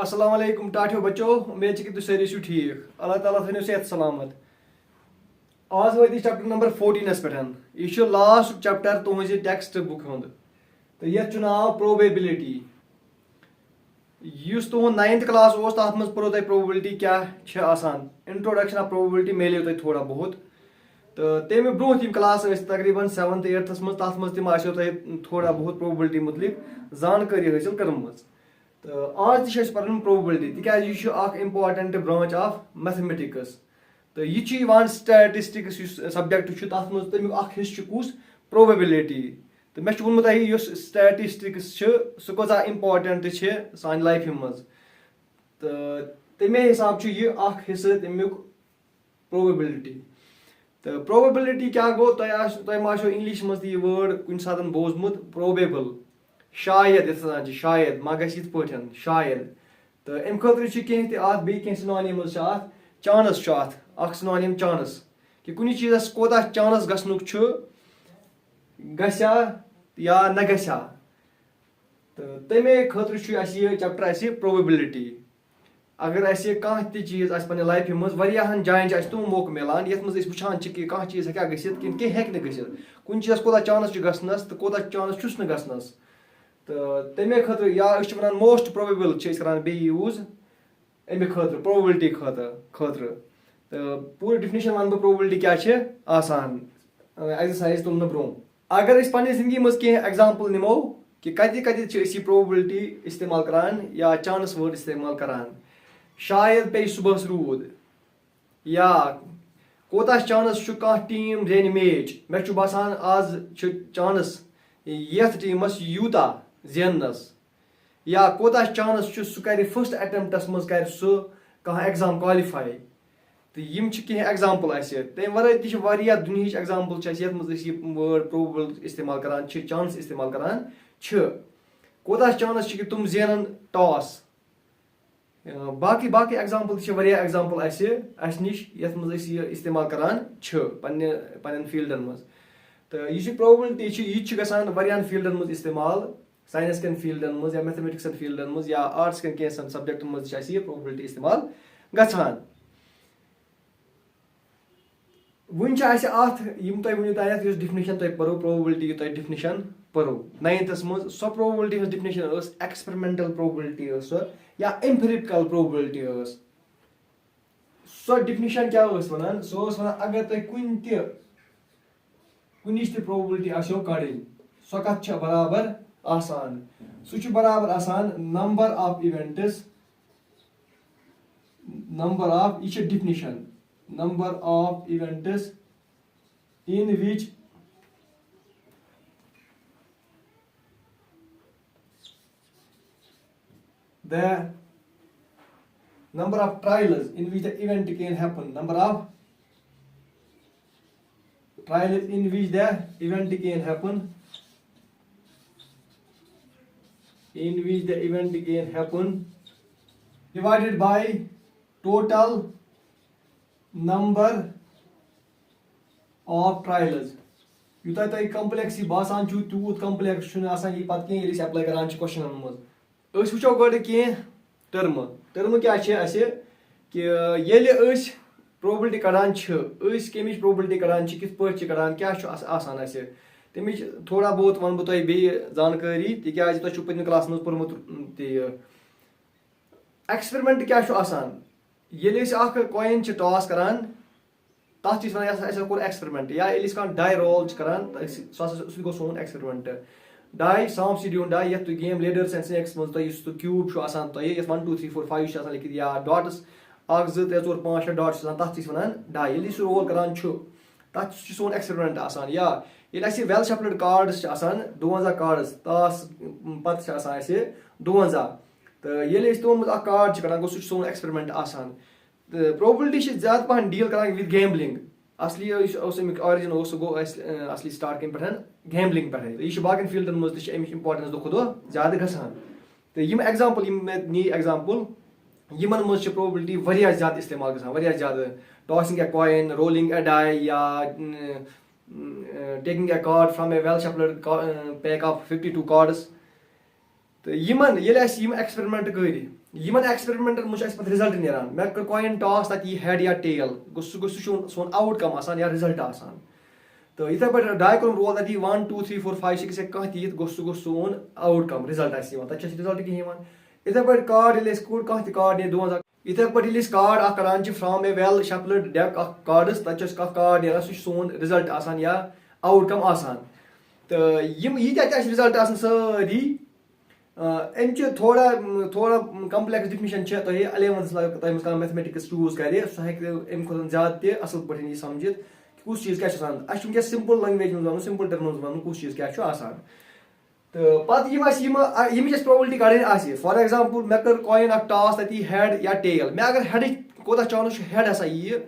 अस्सलाम वालेकुम टाठियो बच्चो उम्मीद कि तुम सारे छो ठीक अल्लाह ताला थो सेहत सलामत आज वात चैप्टर नंबर 14 पे यह लास्ट चैप्टर तुज टेक्स्ट बुक हुंद तो ये नाव प्रोबेबिलिटी युस तुहद 9th क्लास तथ मज पो तुम प्रोबेबिलिटी क्या इंट्रोडक्शन ऑफ प्रोबेबिलिटी मिले तुम थोड़ा बहुत तो तमें ब्रोह यम क्लास तकरीबन 7th 8th मज तथ मज तम तुम थोड़ा बहुत प्रोबेबिलिटी मुतलिक जानकारी हासिल कर्म तो आज तक पर प्रोबेबिलिटी तक इम्पॉर्टेंट ब्रांच ऑफ मैथमेटिक्स तो यह स्टैटिस्टिक्स सब्जेक्ट तथ मज तमिक हिस्स कुस प्रोबेबिलिटी तो मे वोनमुत तह स्टैटिस्टिक्स सह कौसा इम्पॉर्टेंट सान लाइफ मज तो तमे हिसाब यह हिस्से तमिक प्रोबेबिलिटी तो प्रोबेबिलिटी क्या गो तुम इंग्लिश मज यह वर्ड कुछ सात बोजमुत प्रोबेबल शायद शायद मा गि शायद तो अम खुद कह सिनोनिम्स चांस सिनोनिम चांस कि कुछ चीज़ कोता चांस गसनुक गसा या न गसा तो तमे खुद चैप्टर प्रोबेबिलिटी अगर कह चीज़ पे लाइफ मज जायन तुम मौक मिलान ये मज वुचान कि कह चीज़ हेका गसित कि हेक कुछ चीज़ कोता चांस गसनस तो कोता चांस चुस न गसनस तो तमे खुद या वन मोस्ट प्रोबेबल करान बे यूज अमे खुद प्रोबेबिलिटी खुद तो पूरी डिफिनेशन वन बह प्रोबेबिलिटी क्या एक्सरसाइज तुम ब्रो अगर पे जिंदगी मज कह एग्जाम्पल निमो कि कत प्रोबेबिलिटी इस्तेमाल करान या चांस वर्ड इस्तेमाल करान शायद पे सुबह रूद या कोता चांस कह टीम रेन मैच मे बासान आज चांस ये टीमस यूता जेनस या कोता चांस सह कर फर्स्ट अटेम्प्टस मज कर सह कह एग्जाम क्वालिफाई तो यम कह एग्जाम्पल तमें वर दुनिया एग्जाम्पल ये मज वर्ड प्रोबेबल इस्तेमाल करान चांस इस्तेमाल करान कोता चांस कि तुम जेनन टॉस बाकी बाकी एग्जाम्पल एग्जाम्पल निश ये मज इस्तेमाल करान पन्न फील्डन मज तो यह प्रोबेबिलिटी यह गसान वारियान फील्डन मज इस्तेमाल साइंस कन फील्डन मज या मैथमेटिक्स फील्डन मज या आर्ट्स कन कैसन सब्जेक्ट मज प्रोबेबिलिटी इस्तेमाल गसान वन तुम वन तान डिफिनेशन तुम परो प्रोबेबिलिटी तुम डिफिनेशन परो 9th मज so probability definition experimental probability या एम्पिरिकल प्रोबेबिलिटी सो डिफिनेशन क्या वन सो वन अगर तुम कुछ प्रोबेबिलिटी कड़न सो कत बराबर आसान सह बराबर आसान number of events number of यह definition number of events in which the number of trials in which the event can happen number of trials in which the event can happen divided by total number of trials Utah तुम complex बासान तूत complex पे apply करान question मज वो गो कह term क्या कि probability Kadan कमिच probability Kadan कित पे कड़ान क्या तमिच थोड़ा बहुत वन बह तुम बे जानकारी तिकाज तुम पत्म क्लास मज पोर्मुत एक्सपेरिमेंट क्या ये कॉइन टॉस करान तथ वन कोर एक्सपेरिमेंट या कह डाई रोल करान सह गो सोन एक्सपेरिमेंट डाई सांप सीढ़ी डाई ये गेम लेडर्स एंड स्नेक्स मज तुम क्यूब 1 2 3 4 5 लिखित या डॉट्स 1 2 3 4 5 6 डॉट्स तथ वन डाई ये रोल करान तथ सोन एक्सपेरिमेंट या ये वेल शफल्ड कार्ड्स 52 कार्ड्स तास पे 52 तो ये तुम कार्ड कड़ान गो सोन एक्सपेरिमेंट तो प्रोबेबिलिटी ज्यादा पहन डील करान विद गैम्बलिंग असली अमिक ऑरिजिन गो असली स्टार्ट कम पे गैम्बलिंग पे यह बाकी फील्डन मज इम्पोर्टेंस दो खुद ज्यादा गसान तो यम एग्जाम्पल नी एग्जाम्पल यमन मज प्रोबेबिलिटी वारिया ज्यादा इस्तेमाल गसान वारिया ज्यादा tossing a coin rolling A die या taking a card from A well shuffled pack of 52 cards तो यमन ये एक्सपेरिमेंट कर یِمن ایکسپیرمنٹن منٛز چھُ اَسہِ پَتہٕ رِزلٹ نیران مےٚ کٔر کویِن ٹاس تَتہِ یی ہیڈ یا ٹیل سُہ چھُ سون آوُٹ کم آسان یا رِزلٹ آسان تہٕ یِتھٕے پٲٹھۍ ڈاے کوٚرُم رول تَتہِ یی 1 2 3 4 5 6 یا کانٛہہ تہِ یِتھ سُہ گوٚو سون آوُٹ کم رِزلٹ آسہِ یِوان تَتہِ چھُ اَسہِ رِزلٹ کِہینۍ یِوان یِتھٕے پٲٹھۍ کارڈ ییٚلہِ أسۍ کوٚڑ کانٛہہ تہِ کارڈ نیرِ 2000 یِتھٕے پٲٹھۍ ییٚلہِ أسۍ کارڈ اکھ کڑان چھِ فرام اے ویل شفلڈ ڈیک اکھ کارڈس تَتہِ چھُ اَسہِ کانٛہہ کارڈ نیران سُہ چھُ سون رِزلٹ آسان یا آوُٹ کم آسان تہٕ یِم ییٖتیاہ تہِ اَسہِ رِزلٹ آسان سٲری اَمہِ تھوڑا کمپلیکس ڈِفنِشن چھِ تۄہہِ 11th تۄہہِ منٛز کانٛہہ میتھمیٹِکٕس چوٗز کرِ سُہ ہیٚکہِ اَمہِ کھۄتہٕ زیادٕ تہِ اَصٕل پٲٹھۍ یہِ سَمجِتھ کُس چیٖز کیاہ چھُ آسان اَسہِ چھُ وٕنکیٚس سِمپٕل لینگویج منٛز وَنُن سِمپٕل ٹٔرمَن منٛز وَنُن کُس چیٖز کیاہ چھُ آسان تہٕ پَتہٕ یِم اَسہِ ییٚمِچ اَسہِ پرٛوبلٹی کَڑٕنۍ آسہِ فار ایٚگزامپٕل مےٚ کٔر کویِن اکھ ٹاس تَتہِ یی ہیڈ یا ٹیل مےٚ اگر ہیڈٕچ کوتاہ چانٕس چھُ ہیڈ ہسا ییہِ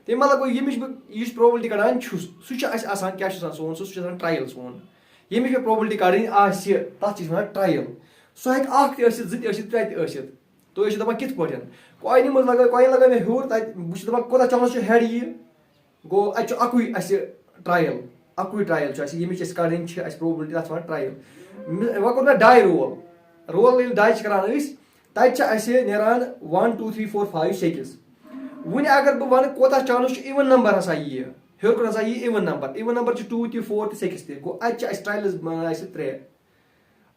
تَمہِ مطلب گوٚو ییٚمِچ بہٕ یُس پرٛوبلٹی کَڑان چھُس سُہ چھُ اَسہِ آسان کیاہ چھُ آسان سون سُہ چھُ آسان ٹرٛایل سون ییٚمِچ مےٚ پرٛوبلٹی کَڑٕنۍ آسہِ تَتھ چھِ أسۍ وَنان ٹرٛایل سُہ ہیٚکہِ اکھ تہِ ٲسِتھ 2 تہِ ٲسِتھ 3 تہِ ٲسِتھ تُہۍ ٲسِو دَپان کِتھ پٲٹھۍ کویِنہِ منٛز کویِن لگٲو مےٚ ہیوٚر تَتہِ بہٕ چھُس دَپان کوتاہ چانٕس چھُ ہیڈ ییہِ گوٚو اَتہِ چھُ اَکُے اَسہِ اَکُے ٹرٛایل چھُ اَسہِ ییٚمِچ أسۍ کَڑٕنۍ چھِ اَسہِ پرٛوبلٹی تَتھ وَنان ٹرٛایل وۄنۍ کوٚر مےٚ ڈاے رول ییٚلہِ ڈاے چھِ کران أسۍ تَتہِ چھِ اَسہِ نیران 1 2 3 4 5 6 وۄنۍ اگر بہٕ وَنہٕ کوتاہ چانٕس چھُ اِوٕن نمبر ہسا ییہِ ہیوٚر کُن ہسا ییہِ اِوٕن نمبر چھِ 2 تہِ 4 تہِ 6 تہِ گوٚو اَتہِ چھِ اَسہِ ٹرٛایلٕز بَنان اَسہِ 3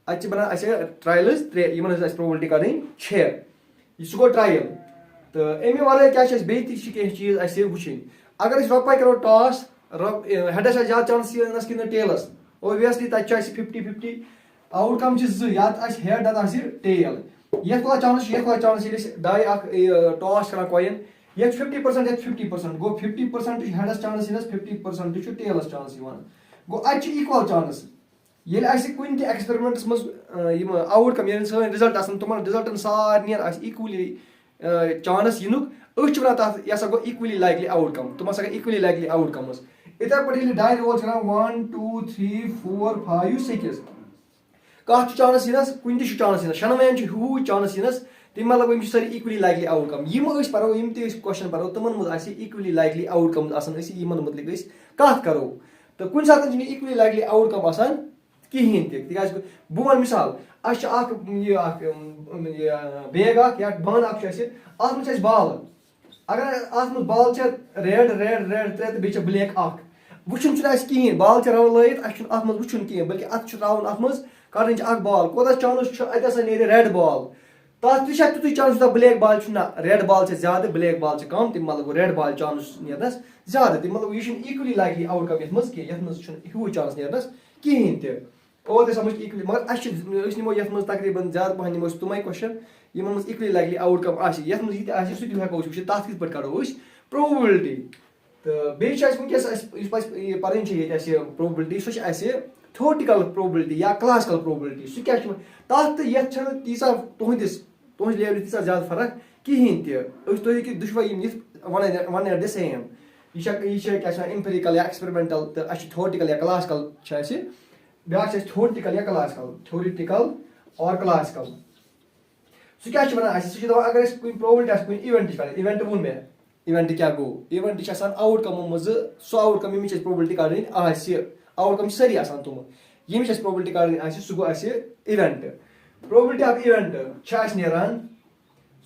اَتہِ چھِ بَنان اَسہِ ٹرٛایلٕز 3 یِمن ہٕنٛز اَسہِ پرٛوبلٹی کَڑٕنۍ چھےٚ سُہ گوٚو ٹرٛایل تہٕ اَمہِ وَرٲے کیاہ چھِ اَسہِ بیٚیہِ تہِ چھِ کینٛہہ چیٖز اَسہِ وٕچھِنۍ اگر أسۍ رۄپاے کَرو ٹاس ہیڈَس آسہِ زیادٕ چانٕس یِنَس کِنہٕ ٹیلَس اوبویسلی تَتہِ چھُ اَسہِ 50-50 آوُٹ کَم چھِ 2 یا تہٕ آسہِ ہیڈ نَتہٕ آسہِ ٹیل یَتھ کوتاہ چانٕس چھُ ییٚلہِ أسۍ ڈاے اکھ ٹاس چھِ کران کویِن یَتھ 50% یَتھ 50% گوٚو 50% چھُ ہیڈَس چانٕس یِنَس 50% چھُ ٹیلَس چانٕس یِوان گوٚو اَتہِ چھِ ایٖکوَل چانٕس ییٚلہِ اَسہِ کُنہِ تہِ ایٚکسپیرمنٹَس منٛز یِم آوُٹ کَم ییٚلہِ سٲنۍ رِزلٹ آسان تِمن رِزلٹن سارنِین آسہِ ایٖکولی چانٕس یِنُک أسۍ چھِ وَنان تَتھ یہِ ہسا گوٚو ایٖکولی لایکلی آوُٹ کَم تِم ہسا گٔے ایٖکولی لایکلی آوُٹ کَمٕز یِتھٕے پٲٹھۍ ییٚلہِ ڈاے رول چھِ کران 1 2 3 4 5 6 کَتھ چھُ چانٕس یِنَس کُنہِ تہِ چھُ چانٕس یِنَس شٮ۪نوَیَن چھُ ہیوٗج چانٕس یِنَس تَمہِ مطلب یِم چھِ سٲری ایٖکولی لایکلی آوُٹ کَم یِم أسۍ پَرو یِم تہِ أسۍ کوسچن پَرو تِمن منٛز آسہِ ایٖکولی لایکلی آوُٹ کَمٕز آسان أسۍ یِمن مُتعلِق أسۍ کَتھ کَرو تہٕ کُنہِ ساتہٕ چھِنہٕ ایٖکولی لایکلی آوُٹ کَم آسان کِہینۍ تہِ تِکیازِ بہٕ وَنہٕ مِثال اَسہِ چھُ اکھ بیگ اکھ یا بانہٕ اکھ چھُ اَسہِ اَتھ منٛز چھِ اَسہِ بال اگر اَتھ منٛز بال چھِ ریڈ 3 تہٕ بیٚیہِ چھِ بلیک اکھ وٕچھُن چھُنہٕ اَسہِ کِہینۍ بال چھِ رَلٲیِتھ اَسہِ چھُنہٕ اَتھ منٛز وٕچھُن کِہینۍ بٔلکہِ اَتھ چھُ تراوُن اَتھ منٛز کَڑٕنۍ چھِ اکھ بال کوتاہ چانٕس چھُ اَتہِ ہسا نیرِ ریڈ بال تَتھ تہِ چھا تیُتُے چانٕس یوٗتاہ بلیک بال چھُ نہ ریڈ بال چھِ زیادٕ بلیک بال چھِ کَم تَمہِ مطلب گوٚو ریڈ بال چانٕس نیرنَس زیادٕ تَمہِ مطلب یہِ چھُنہٕ ایٖکولی لایکلی آوُٹ کَم یَتھ منٛز کینٛہہ یَتھ منٛز چھُنہٕ ہیوٗج چانٕس نیرنَس کِہینۍ تہِ اور تہِ سَمجھ ایٖکولی مگر اَسہِ چھِ أسۍ نِمو یَتھ منٛز تقریٖباً زیادٕ پَہن نِمو أسۍ تِمے کوسچن یِمن منٛز ایٖکولی لایکلی آوُٹ کَم آسہِ یَتھ منٛز یہِ تہِ آسہِ سُہ تہِ ہٮ۪کو أسۍ وٕچھِتھ تَتھ کِتھ پٲٹھۍ کَڑو أسۍ پرٛوبلٹی تہٕ بیٚیہِ چھِ اَسہِ وٕنکیٚس اَسہِ یُس پَزِ پَرٕنۍ چھِ ییٚتہِ اَسہِ پرٛوبلٹی سۄ چھِ اَسہِ تھیوٹِکَل پرٛوبلٹی یا کلاسِکَل پرٛوبلٹی سُہ کیاہ چھُ تَتھ تہٕ یَتھ چھَنہٕ تیٖژاہ تُہنٛدِ لیولہِ تیٖژاہ زیادٕ فرق کِہینۍ تہِ أسۍ تُہۍ ہیٚکِو دُشوَے یِم یِتھ وَن ایٹ دِ سیم یہِ چھِ کیاہ چھِ وَنان اِمپیرِکَل یا ایٚکسپیرمنٹل تہٕ اَسہِ چھِ تھیوٹِکَل یا کلاسِکَل چھِ اَسہِ بیاکھ چھِ اَسہِ تھیوٹِکَل یا تھیورِٹِکَل اور کلاسِکَل سُہ کیاہ چھُ وَنان اَسہِ سُہ چھُ دَپان اگر اَسہِ کُنہِ پرٛوبلٹی آسہِ کُنہِ اِوینٹٕچ کَرٕنۍ اِوینٹ ووٚن مےٚ اِوینٹ کیاہ گوٚو اِوینٹ چھِ آسان آوُٹ کَمو منٛزٕ سُہ آوُٹ کَم ییٚمِچ اَسہِ پرٛوبلٹی کَڑٕنۍ آسہِ آوُٹ کَم چھِ سٲری آسان تِم ییٚمِچ اَسہِ پرٛوبلٹی کَڑٕنۍ آسہِ سُہ گوٚو اَسہِ اِوینٹ پرٛوبلٹی آف اِوینٹ چھِ اَسہِ نیران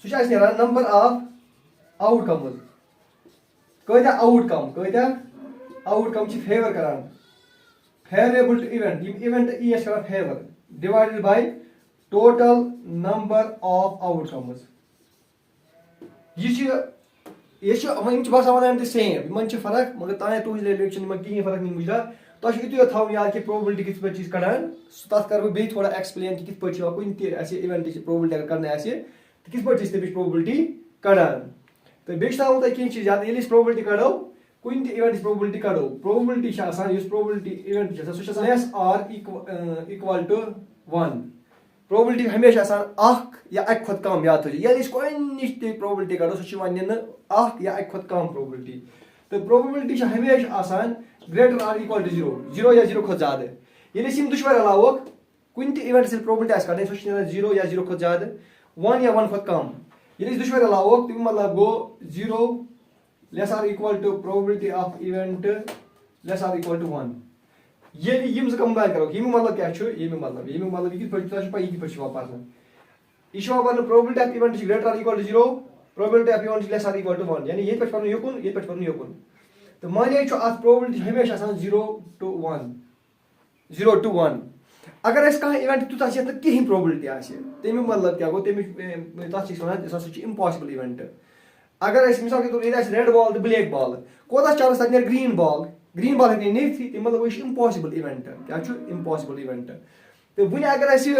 سُہ چھُ اَسہِ نیران نمبر آف آوُٹ کَمٕز کۭتیاہ آوُٹ کَم چھِ فیور کران فیوریبٕل ٹُو اِوینٹ یِم اِوینٹ ای اَسہِ کران favour divided by total number of outcomes یہِ چھِ یِم چھِ باسان وَنان تہِ سیم یِمن چھِ فرق مگر تانۍ تُہنٛزِ لیولہِ چھِنہٕ یِمن کِہینۍ فرق نِنۍ مُجراہ تۄہہِ چھُ یِتُے یوت تھاوُن یاد کہِ پرٛوبلٹی کِتھ پٲٹھۍ چھِ أسۍ کَڑان تَتھ کَرٕ بہٕ بیٚیہِ تھوڑا ایٚکٕسپلین کہِ کِتھ پٲٹھۍ چھِ یِوان کُنہِ تہِ اَسہِ اِوینٹٕچ پرٛوبلٹی اگر کَڑنہِ آسہِ تہٕ کِتھ پٲٹھۍ چھِ أسۍ تَمِچ پرٛوبلٹی کَڑان تہٕ بیٚیہِ چھُ تھاوُن تۄہہِ کینٛہہ چیٖز یاد ییٚلہِ أسۍ پرٛوبلٹی کَڑو کُنہِ تہِ اِوینٹٕچ پرٛوبلٹی کَڑو پرٛوبلٹی چھِ آسان یُس پرٛوبلٹی اِوینٹ چھِ آسان سُہ چھِ آسان لیس آر اِکوَل ٹُو 1 پرٛوبلٹی ہمیشہِ آسان اکھ یا اَکہِ کھۄتہٕ کَم یاد تھٲیزیو ییٚلہِ أسۍ گۄڈنِچ تہِ پرٛوبلٹی کَڑو سُہ چھِ یِوان نِنہٕ اکھ یا اَکہِ کھۄتہٕ کَم پرٛوبلٹی تہٕ پرٛوبلٹی چھِ ہمیشہِ آسان گریٹر آر اِکوَل ٹُو 0 یا 0 کھۄتہٕ زیادٕ ییٚلہِ أسۍ یِم دُشوَے رَلاووکھ کُنہِ تہِ اِوینٹَس ییٚلہِ پرٛوبلٹی آسہِ کَڑٕنۍ سۄ چھِ نیران 0 یا 0 کھۄتہٕ زیادٕ 1 یا 1 کھۄتہٕ کَم ییٚلہِ أسۍ دُشوَے رَلاووکھ تَمیُک مطلب گوٚو 0 less or equal to probability of event less or equal to 1 ییٚلہِ یِم زٕ کَمباین کَرو ییٚمیُک مطلب کیاہ چھُ ییٚمیُک مطلب یہِ کِتھ پٲٹھۍ تۄہہِ چھو پاے یہِ کِتھ پٲٹھۍ چھُ یِوان پَرنہٕ यह probability of event is greater or equal to 0, probability of event is less or equal to 1. यानी ये पे पढ़ने योकुन, ये पे पढ़ने योकुन. तो मानिए जो आज probability हमेशा आसान 0 to 1, 0 to 1. अगर ऐसा कहाँ event तो ताकि तो किही probability आशे. तेमी मतलब क्या गो तेमी ताकि सोना ऐसा सोची impossible event. अगर ऐसे मिसाल के तौर पर red ball तो black ball, कोता चांस तक green ball है कि नहीं थी, तो मतलब वो impossible event. क्या चु impossible event. तो बुने अगर ऐसे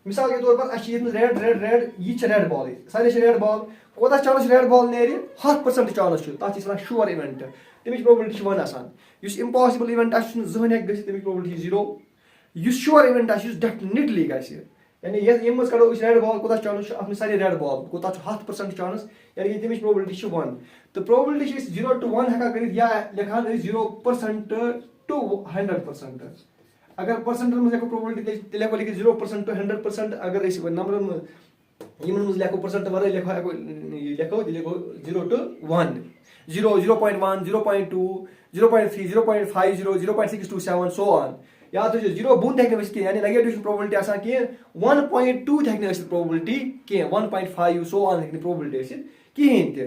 मिसाल के तौर पर अच्छी रेड ये रेड बॉल सारे रेड बॉल कोता चांस रेड बॉल नेरी 100% चांस तक श्योर इवेंट तमिच प्रोबेबिलिटी 1 आसान युस इम्पॉसिबल इवेंट जहन हेक गसित तमिच प्रोबेबिलिटी 0 युस श्योर इवेंट डेफिनेटली गसि यानी ये मज करो रेड बॉल कोता चांस अत सारे रेड बॉल कोता 100% चांस यानी तमिच प्रोबेबिलिटी 1 तो प्रोबेबिलिटी 0 to 1 हेका करित या लिखान 0% to 100%. अगर परसेंट में लिखो प्रोबेबिलिटी लिखो 0% to 100%. अगर इस नंबर में ये लिखो परसेंट वाले लिखो 0 to 1, 0, 0.1, 0.2, 0.3, 0.50, 0.627 so on. या तो 0 बुन हेकने वस यानी नेगेटिव प्रोबेबिलिटी आसान कि 1.2 हेकने वस प्रोबेबिलिटी कि 1.5 so on हेकने प्रोबेबिलिटी किहिन ते